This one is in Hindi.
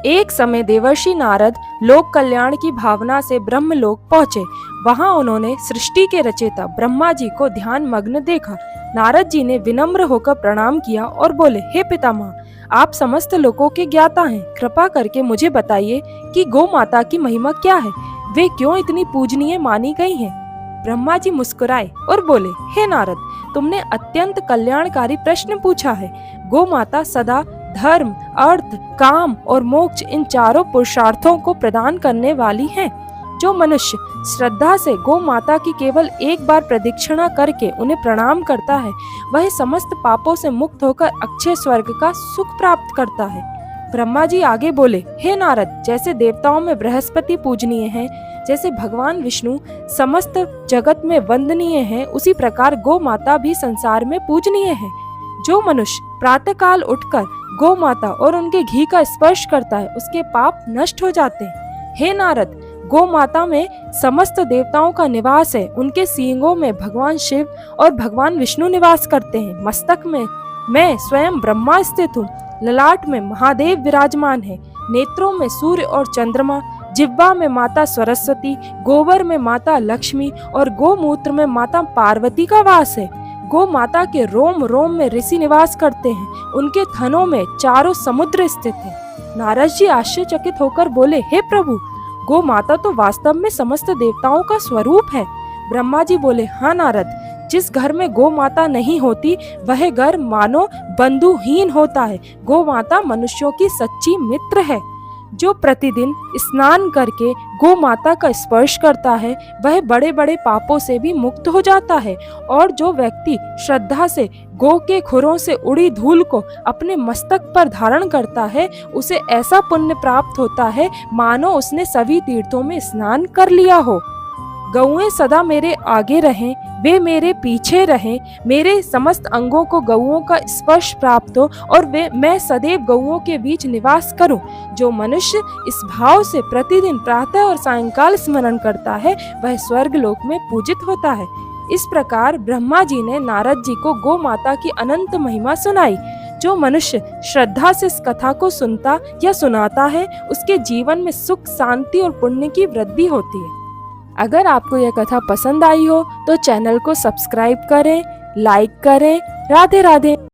एक समय देवर्षि नारद लोक कल्याण की भावना से ब्रह्मलोक पहुँचे। वहाँ उन्होंने सृष्टि के रचयिता ब्रह्मा जी को ध्यान मग्न देखा। नारद जी ने विनम्र होकर प्रणाम किया और बोले, हे पितामह, आप समस्त लोकों के ज्ञाता हैं, कृपा करके मुझे बताइए कि गौ माता की महिमा क्या है, वे क्यों इतनी पूजनीय मानी गई हैं? ब्रह्मा जी मुस्कुराए और बोले, हे नारद, तुमने अत्यंत कल्याणकारी प्रश्न पूछा है। गौ माता सदा धर्म, अर्थ, काम और मोक्ष इन चारों पुरुषार्थों को प्रदान करने वाली हैं। जो मनुष्य श्रद्धा से गौ माता की केवल एक बार प्रदक्षिणा करके उन्हें प्रणाम करता है, वह समस्त पापों से मुक्त होकर अक्षय स्वर्ग का सुख प्राप्त करता है। ब्रह्मा जी आगे बोले, हे नारद, जैसे देवताओं में बृहस्पति पूजनीय हैं, जैसे भगवान विष्णु समस्त जगत में वंदनीय हैं, उसी प्रकार गौ माता भी संसार में पूजनीय है। जो मनुष्य प्रातः काल उठकर गौ माता और उनके घी का स्पर्श करता है, उसके पाप नष्ट हो जाते हैं। हे नारद, गौ माता में समस्त देवताओं का निवास है। उनके सींगों में भगवान शिव और भगवान विष्णु निवास करते हैं। मस्तक में मैं स्वयं ब्रह्मा स्थित हूँ। ललाट में महादेव विराजमान है। नेत्रों में सूर्य और चंद्रमा, जिह्वा में माता सरस्वती, गोबर में माता लक्ष्मी और गोमूत्र में माता पार्वती का वास है। गौ माता के रोम रोम में ऋषि निवास करते हैं। उनके थनों में चारों समुद्र स्थित हैं। नारद जी आश्चर्यचकित होकर बोले, हे प्रभु, गौ माता तो वास्तव में समस्त देवताओं का स्वरूप है। ब्रह्मा जी बोले, हाँ नारद, जिस घर में गौ माता नहीं होती वह घर मानो बंधुहीन होता है। गौ माता मनुष्यों की सच्ची मित्र है। जो प्रतिदिन स्नान करके गौ माता का स्पर्श करता है, वह बड़े बड़े पापों से भी मुक्त हो जाता है। और जो व्यक्ति श्रद्धा से गौ के खुरों से उड़ी धूल को अपने मस्तक पर धारण करता है, उसे ऐसा पुण्य प्राप्त होता है मानो उसने सभी तीर्थों में स्नान कर लिया हो। गौएं सदा मेरे आगे रहें, वे मेरे पीछे रहें, मेरे समस्त अंगों को गौओं का स्पर्श प्राप्त हो और मैं सदैव गौओं के बीच निवास करूं। जो मनुष्य इस भाव से प्रतिदिन प्रातः और सायंकाल स्मरण करता है, वह स्वर्ग लोक में पूजित होता है। इस प्रकार ब्रह्मा जी ने नारद जी को गौ माता की अनंत महिमा सुनाई। जो मनुष्य श्रद्धा से इस कथा को सुनता या सुनाता है, उसके जीवन में सुख, शांति और पुण्य की वृद्धि होती है। अगर आपको यह कथा पसंद आई हो तो चैनल को सब्सक्राइब करें, लाइक करें। राधे राधे।